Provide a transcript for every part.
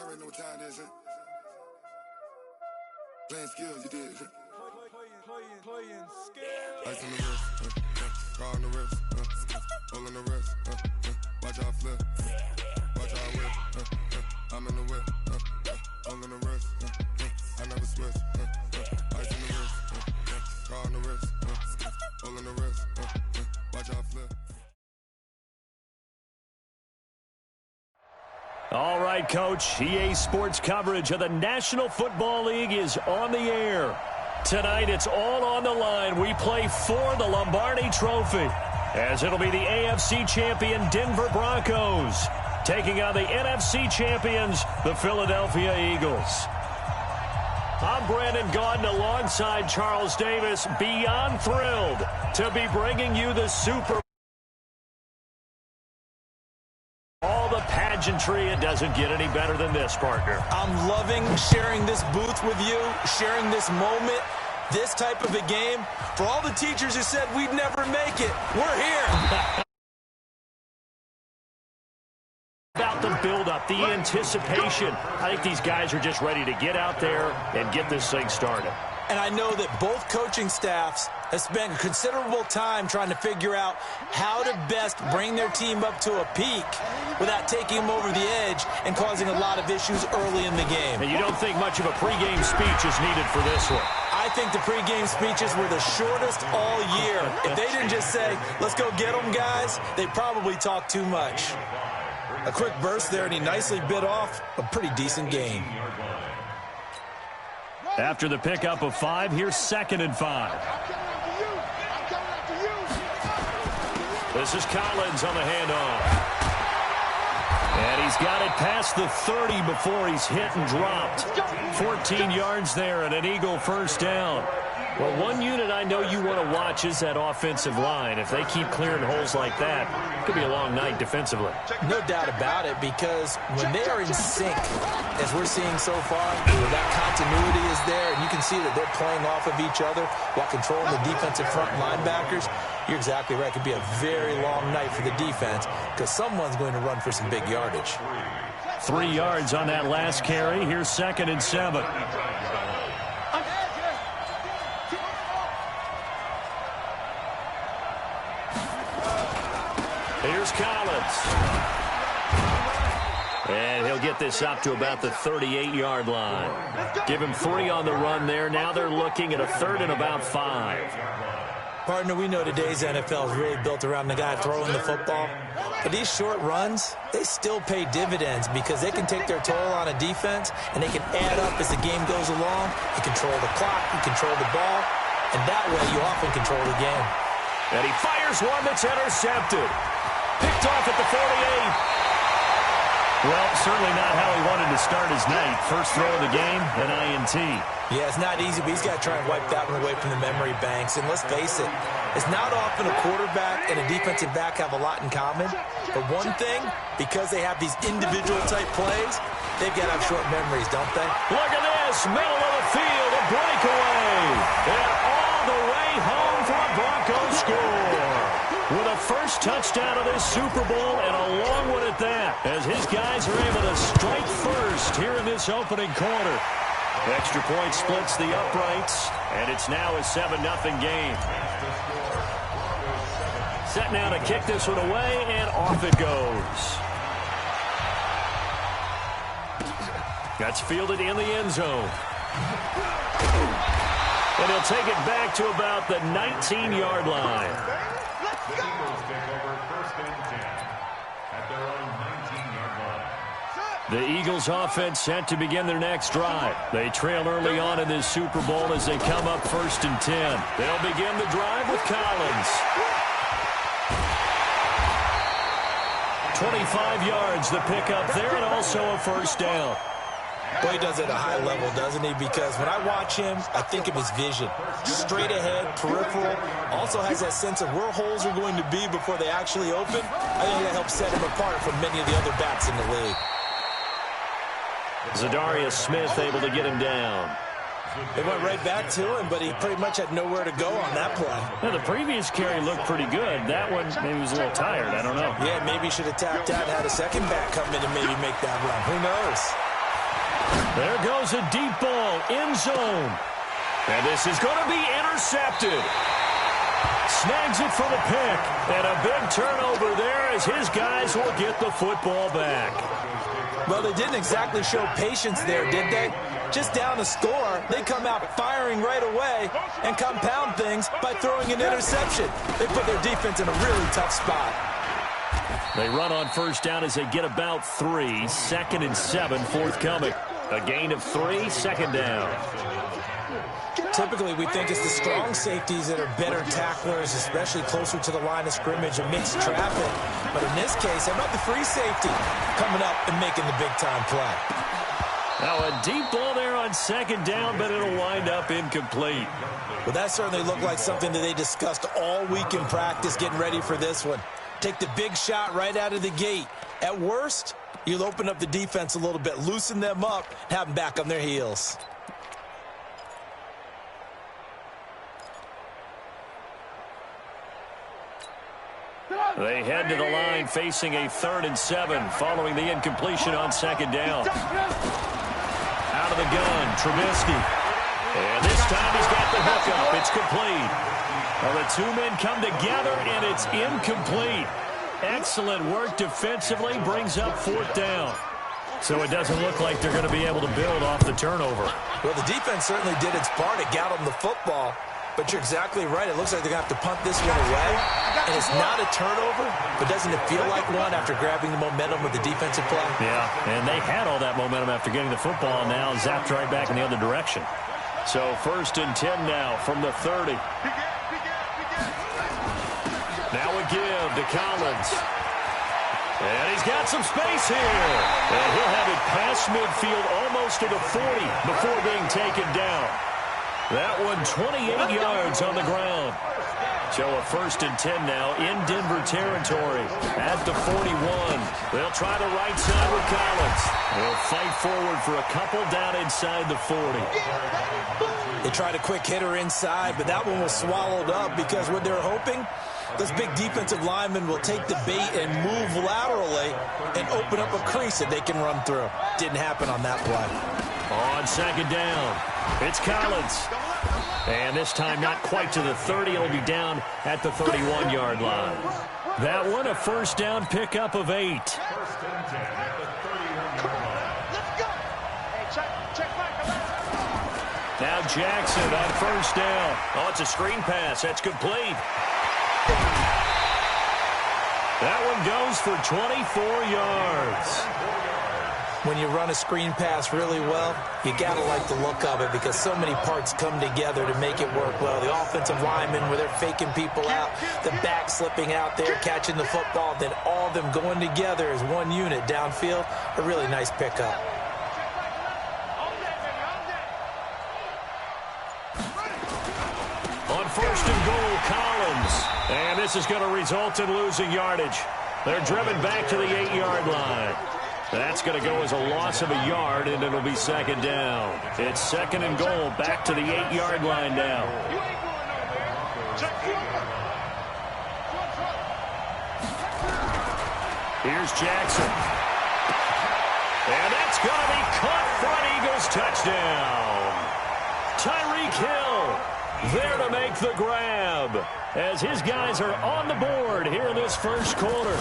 Y'all already know what time it is, huh? Playing skills, you did. Playing skills. Ice on the wrist, car on the wrist, hole in the wrist, watch out flip, watch out whip, I'm in the whip, hole in the wrist, I never switch, ice on the wrist, car on the wrist, hole in the wrist, watch out flip. All right, Coach. EA Sports coverage of the National Football League is on the air. Tonight, it's all on the line. We play for the Lombardi Trophy, as it'll be the AFC champion Denver Broncos taking on the NFC champions, the Philadelphia Eagles. I'm Brandon Gaudin alongside Charles Davis, beyond thrilled to be bringing you the Super Bowl. All the pageantry, it doesn't get any better than this, partner. I'm loving sharing this booth with you, sharing this moment, this type of a game. For all the teachers who said we'd never make it, we're here. About the build-up, the anticipation. I think these guys are just ready to get out there and get this thing started. And I know that both coaching staffs have spent considerable time trying to figure out how to best bring their team up to a peak without taking them over the edge and causing a lot of issues early in the game. And you don't think much of a pregame speech is needed for this one? I think the pregame speeches were the shortest all year. If they didn't just say, let's go get them, guys, they probably talked too much. A quick burst there, and he nicely bit off a pretty decent gain. After the pickup of 5, here's 2nd and 5. This is Collins on the handoff. And he's got it past the 30 before he's hit and dropped. 14 yards there and an Eagle first down. Well, one unit I know you want to watch is that offensive line. If they keep clearing holes like that, it could be a long night defensively. No doubt about it, because when they are in sync, as we're seeing so far, that continuity is there, and you can see that they're playing off of each other while controlling the defensive front linebackers. You're exactly right. It could be a very long night for the defense because someone's going to run for some big yardage. 3 yards on that last carry. Here's 2nd and 7. Here's Collins. And he'll get this up to about the 38-yard line. Give him 3 on the run there. Now they're looking at a 3rd and about 5. Partner, we know today's NFL is really built around the guy throwing the football. But these short runs, they still pay dividends because they can take their toll on a defense and they can add up as the game goes along. You control the clock, you control the ball, and that way you often control the game. And he fires one that's intercepted. Picked off at the 48. Well, certainly not how he wanted to start his night. First throw of the game, an INT. Yeah, it's not easy, but he's got to try and wipe that one away from the memory banks. And let's face it, it's not often a quarterback and a defensive back have a lot in common. But one thing, because they have these individual type plays, they've got to have short memories, don't they? Look at this, middle of the field, a breakaway. And all the way home for a Broncos score. With a first touchdown of this Super Bowl and a long one at that, as his guys are able to strike first here in this opening quarter. Extra point splits the uprights, and it's now a 7-0 game. Set now to kick this one away, and off it goes. That's fielded in the end zone. And he'll take it back to about the 19-yard line. The Eagles offense set to begin their next drive. They trail early on in this Super Bowl as they come up 1st and 10. They'll begin the drive with Collins. 25 yards the pickup there, and also a first down. Boy, he does it at a high level, doesn't he? Because when I watch him, I think of his vision. Straight ahead, peripheral. Also has that sense of where holes are going to be before they actually open. I think that helps set him apart from many of the other backs in the league. Zadarius Smith able to get him down. They went right back to him, but he pretty much had nowhere to go on that play. Well, the previous carry looked pretty good. That one, maybe he was a little tired. I don't know. Yeah, maybe he should have tapped out and had a second back come in and maybe make that run. Who knows? There goes a deep ball, end zone. And this is going to be intercepted. Snags it for the pick. And a big turnover there as his guys will get the football back. Well, they didn't exactly show patience there, did they? Just down a score, they come out firing right away and compound things by throwing an interception. They put their defense in a really tough spot. They run on first down as they get about 3. 2nd and 7 forthcoming. A gain of 3, second down. Typically, we think it's the strong safeties that are better tacklers, especially closer to the line of scrimmage amidst traffic. But in this case, how about the free safety coming up and making the big-time play? Now a deep ball there on second down, but it'll wind up incomplete. Well, that certainly looked like something that they discussed all week in practice getting ready for this one. Take the big shot right out of the gate. At worst, you'll open up the defense a little bit, loosen them up, have them back on their heels. They head to the line facing a 3rd and 7 following the incompletion on second down. Out of the gun, Trubisky. And this time he's got the hook up. It's complete. Well, the two men come together, and it's incomplete. Excellent work defensively, brings up 4th down. So it doesn't look like they're going to be able to build off the turnover. Well, the defense certainly did its part. It got them the football. But you're exactly right. It looks like they're going to have to punt this one away. And it's not a turnover, but doesn't it feel like one after grabbing the momentum with the defensive play? Yeah, and they had all that momentum after getting the football, and now zapped right back in the other direction. So 1st and 10 now from the 30. Now a give to Collins. And he's got some space here. And he'll have it past midfield almost to the 40 before being taken down. That one 28 yards on the ground. So a 1st and 10 now in Denver territory at the 41. They'll try the right side with Collins. They'll fight forward for a couple down inside the 40. They tried a quick hitter inside, but that one was swallowed up because what they're hoping, those big defensive linemen will take the bait and move laterally and open up a crease that they can run through. Didn't happen on that play. On second down, it's Collins. And this time not quite to the 30. It'll be down at the 31-yard line. That one a first down pickup of 8. Now Jackson on first down. Oh, it's a screen pass. That's complete. That one goes for 24 yards. When you run a screen pass really well, you got to like the look of it because so many parts come together to make it work well. The offensive linemen, where they're faking people out, the back slipping out there, catching the football, then all of them going together as one unit downfield. A really nice pickup. On 1st and goal, Collins. And this is going to result in losing yardage. They're driven back to the 8-yard line. That's going to go as a loss of a yard, and it'll be second down. It's 2nd and goal, back to the 8-yard line now. Here's Jackson. And that's going to be caught front. Eagles touchdown. Tyreek Hill there to make the grab as his guys are on the board here in this first quarter.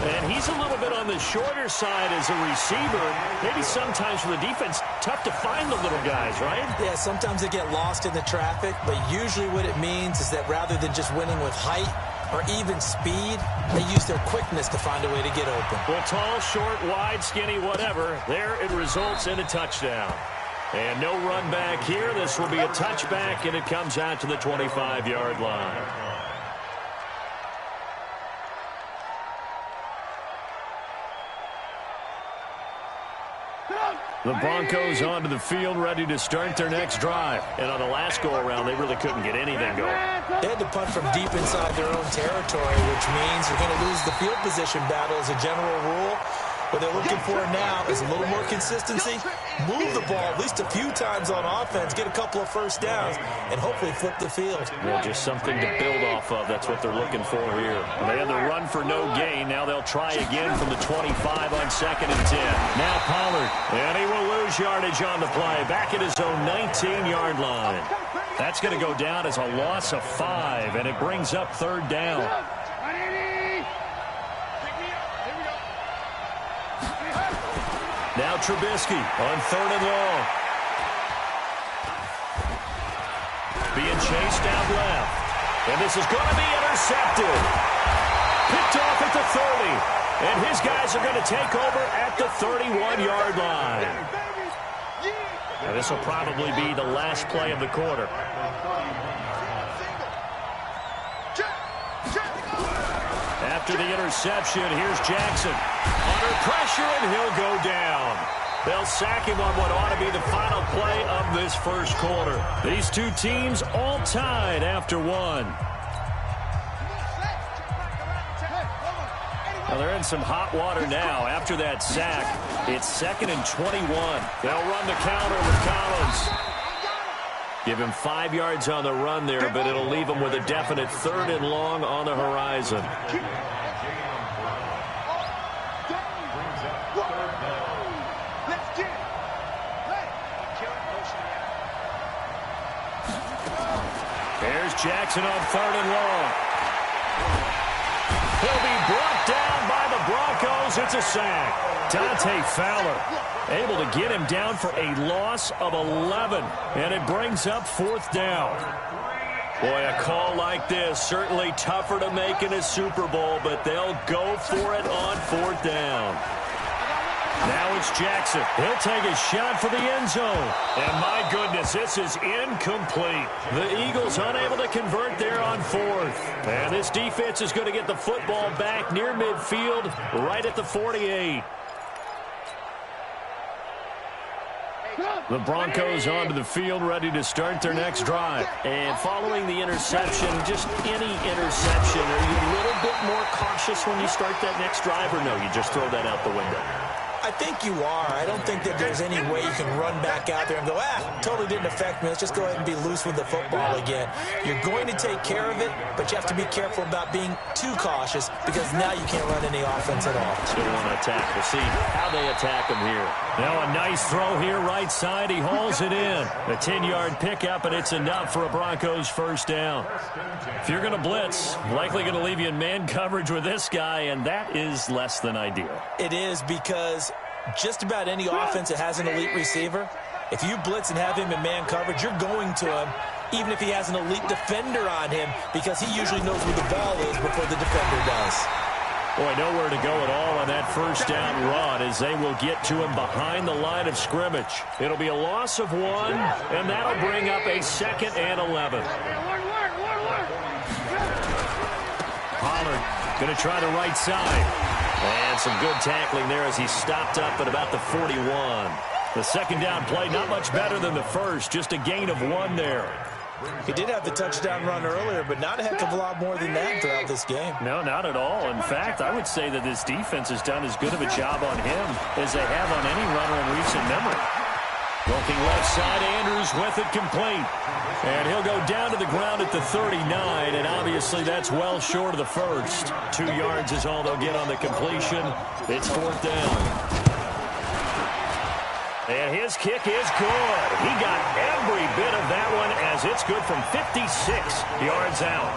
And he's a little bit on the shorter side as a receiver. Maybe sometimes for the defense, tough to find the little guys, right? Yeah, sometimes they get lost in the traffic, but usually what it means is that rather than just winning with height or even speed, they use their quickness to find a way to get open. Well, tall, short, wide, skinny, whatever, there it results in a touchdown. And no run back here. This will be a touchback, and it comes out to the 25-yard line. The Broncos onto the field, ready to start their next drive. And on the last go-around, they really couldn't get anything going. They had to punt from deep inside their own territory, which means you're going to lose the field position battle as a general rule. What they're looking for now is a little more consistency, move the ball at least a few times on offense, get a couple of first downs, and hopefully flip the field. Yeah, just something to build off of. That's what they're looking for here. They had the run for no gain. Now they'll try again from the 25 on 2nd and 10. Now Pollard, and he will lose yardage on the play. Back at his own 19-yard line. That's going to go down as a loss of 5, and it brings up 3rd down. Now Trubisky on 3rd and long. Being chased out left. And this is going to be intercepted. Picked off at the 30. And his guys are going to take over at the 31-yard line. Now this will probably be the last play of the quarter. After the interception, here's Jackson. Under pressure, and he'll go down. They'll sack him on what ought to be the final play of this first quarter. These two teams all tied after 1. Well, they're in some hot water now. After that sack, it's 2nd and 21. They'll run the counter with Collins. Give him 5 yards on the run there, but it'll leave him with a definite 3rd and long on the horizon. There's Jackson on 3rd and long. He'll be brought down by the Broncos. It's a sack. Dante Fowler able to get him down for a loss of 11. And it brings up 4th down. Boy, a call like this, certainly tougher to make in a Super Bowl, but they'll go for it on 4th down. Now it's Jackson. He'll take a shot for the end zone. And my goodness, this is incomplete. The Eagles unable to convert there on 4th. And this defense is going to get the football back near midfield, right at the 48. The Broncos onto the field, ready to start their next drive. And following the interception, just any interception, are you a little bit more cautious when you start that next drive, or no, you just throw that out the window? I think you are. I don't think that there's any way you can run back out there and go, totally didn't affect me. Let's just go ahead and be loose with the football again. You're going to take care of it, but you have to be careful about being too cautious because now you can't run any offense at all. Still want to attack. We'll see how they attack him here. Now a nice throw here right side. He hauls it in. A 10-yard pickup, and it's enough for a Broncos first down. If you're going to blitz, likely going to leave you in man coverage with this guy, and that is less than ideal. It is because just about any offense that has an elite receiver, if you blitz and have him in man coverage, you're going to him even if he has an elite defender on him because he usually knows where the ball is before the defender does. Boy, nowhere to go at all on that first down run as they will get to him behind the line of scrimmage. It'll be a loss of 1, and that'll bring up a 2nd and 11. Pollard going to try the right side. And some good tackling there as he stopped up at about the 41. The second down play, not much better than the first, just a gain of 1 there. He did have the touchdown run earlier, but not a heck of a lot more than that throughout this game. No, not at all. In fact, I would say that this defense has done as good of a job on him as they have on any runner in recent memory. Looking left side, Andrews with it complete. And he'll go down to the ground at the 39, and obviously that's well short of the first. 2 yards is all they'll get on the completion. It's 4th down. And his kick is good. He got every bit of that one as it's good from 56 yards out.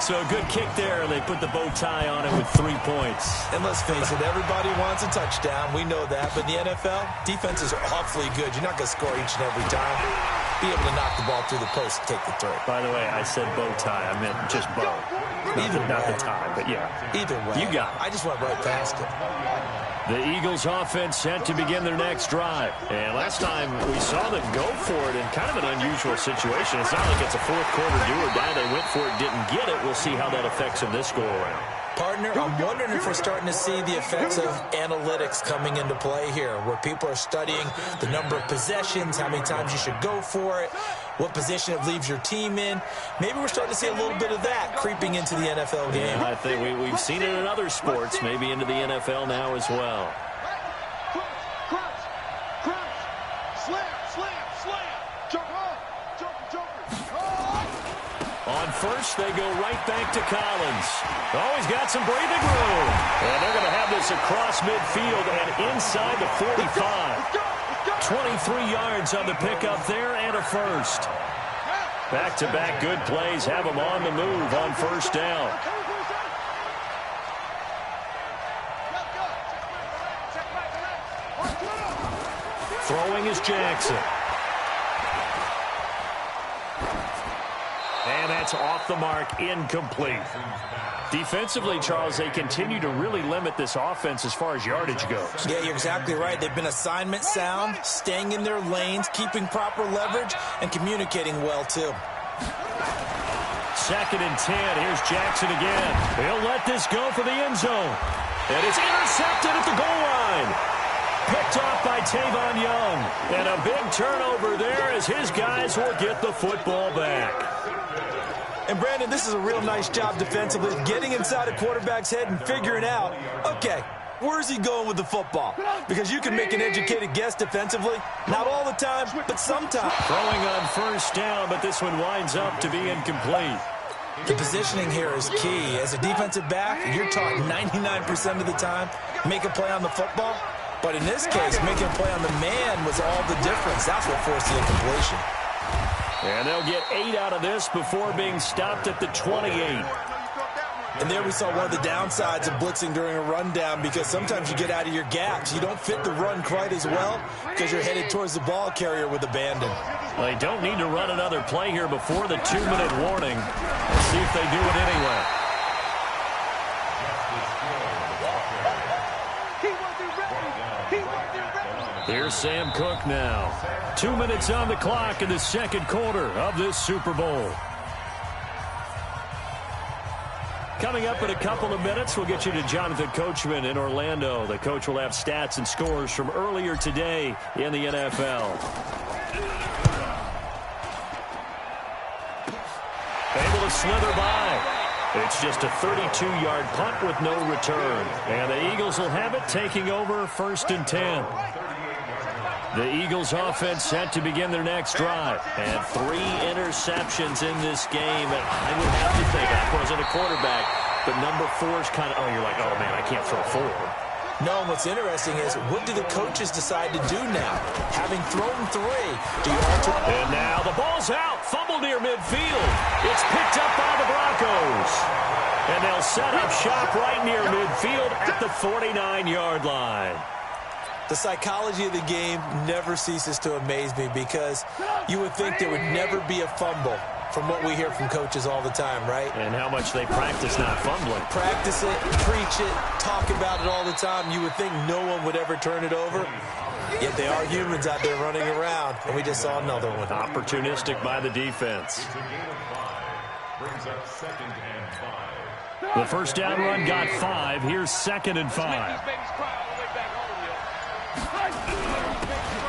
So a good kick there, and they put the bow tie on it with 3 points. And let's face it, everybody wants a touchdown. We know that. But in the NFL, defenses are awfully good. You're not going to score each and every time. Be able to knock the ball through the post and take the throw. By the way, I said bow tie. I meant just bow. Not the tie, but yeah. Either way. You got it. I just went right past it. The Eagles offense set to begin their next drive. And last time we saw them go for it in kind of an unusual situation. It's not like it's a fourth quarter do or die. They went for it, didn't get it. We'll see how that affects them this go around. Partner, I'm wondering if we're starting to see the effects of analytics coming into play here, where people are studying the number of possessions, how many times you should go for it, what position it leaves your team in. Maybe we're starting to see a little bit of that creeping into the NFL game. Yeah, I think we've seen it in other sports, maybe into the NFL now as well. On first, they go right back to Collins. Oh, he's got some breathing room. And they're going to have this across midfield and inside the 45. 23 yards on the pickup there and a first. Back-to-back good plays have them on the move on first down. Throwing is Jackson. And that's off the mark, incomplete. Defensively, Charles, they continue to really limit this offense as far as yardage goes. Yeah, you're exactly right. They've been assignment sound, staying in their lanes, keeping proper leverage, and communicating well, too. 2nd and 10. Here's Jackson again. He'll let this go for the end zone. And it's intercepted at the goal line. Picked off by Tavon Young. And a big turnover there as his guys will get the football back. And, Brandon, this is a real nice job defensively, getting inside a quarterback's head and figuring out, okay, where's he going with the football? Because you can make an educated guess defensively. Not all the time, but sometimes. Throwing on first down, but this one winds up to be incomplete. The positioning here is key. As a defensive back, you're taught 99% of the time, make a play on the football. But in this case, making a play on the man was all the difference. That's what forced the incompletion. And they'll get 8 out of this before being stopped at the 28. And there we saw one of the downsides of blitzing during a rundown, because sometimes you get out of your gaps. You don't fit the run quite as well because you're headed towards the ball carrier with abandon. Well, they don't need to run another play here before the 2-minute warning. Let's see if they do it anyway. Here's Sam Cook now. 2 minutes on the clock in the second quarter of this Super Bowl. Coming up in a couple of minutes, we'll get you to Jonathan Coachman in Orlando. The coach will have stats and scores from earlier today in the NFL. Able to slither by. It's just a 32-yard punt with no return. And the Eagles will have it, taking over 1st and 10. The Eagles offense set to begin their next drive. And 3 interceptions in this game. And I would have to think, I wasn't a quarterback, but number 4 is kind of, oh, you're like, oh, man, I can't throw 4. No, and what's interesting is, what do the coaches decide to do now? Having thrown 3, do you alter? And now the ball's out. Fumble near midfield. It's picked up by the Broncos. And they'll set up shop right near midfield at the 49-yard line. The psychology of the game never ceases to amaze me, because you would think there would never be a fumble from what we hear from coaches all the time, right? And how much they practice not fumbling. Practice it, preach it, talk about it all the time. You would think no one would ever turn it over. Yet they are humans out there running around, and we just saw another one. Opportunistic by the defense. The first down run got 5. Here's 2nd and 5.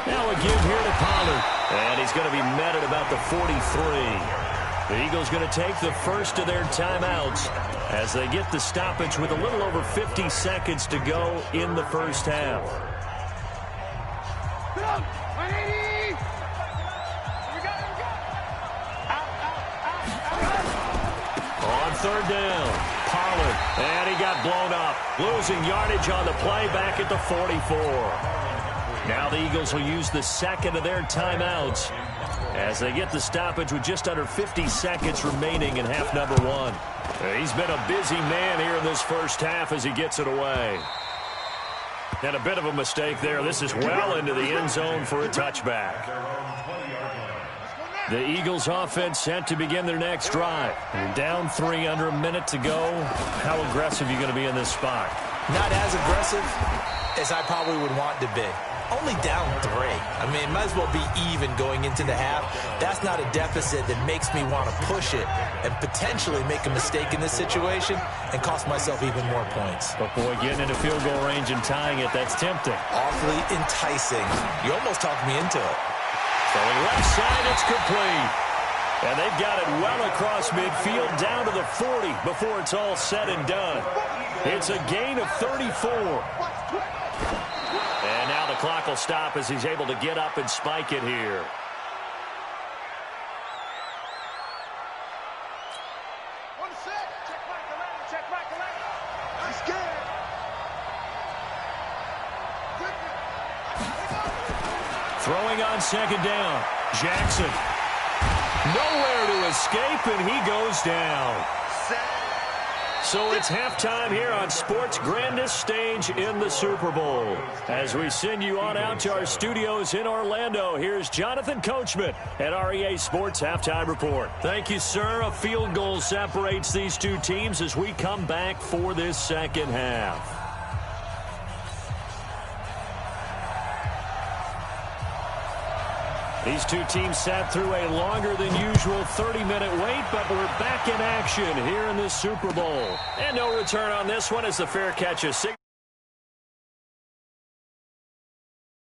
Now a give here to Pollard. And he's going to be met at about the 43. The Eagles going to take the first of their timeouts as they get the stoppage with a little over 50 seconds to go in the first half. On 3rd down, Pollard, and he got blown up, losing yardage on the play back at the 44. Now the Eagles will use the 2nd of their timeouts as they get the stoppage with just under 50 seconds remaining in half number 1. He's been a busy man here in this first half as he gets it away. And a bit of a mistake there. This is well into the end zone for a touchback. The Eagles offense set to begin their next drive. Down 3 under a minute to go. How aggressive are you going to be in this spot? Not as aggressive as I probably would want to be. Only down 3. I mean, might as well be even going into the half. That's not a deficit that makes me want to push it and potentially make a mistake in this situation and cost myself even more points. But, boy, getting into field goal range and tying it, that's tempting. Awfully enticing. You almost talked me into it. Throwing left side, it's complete. And they've got it well across midfield down to the 40 before it's all said and done. It's a gain of 34. And now the clock will stop as he's able to get up and spike it here. Throwing on second down. Jackson. Nowhere to escape, and he goes down. So it's halftime here on sports' grandest stage in the Super Bowl. As we send you on out to our studios in Orlando, here's Jonathan Coachman at REA Sports Halftime Report. Thank you, sir. A field goal separates these two teams as we come back for this second half. These two teams sat through a longer than usual 30-minute wait, but we're back in action here in this Super Bowl. And no return on this one as the fair catch is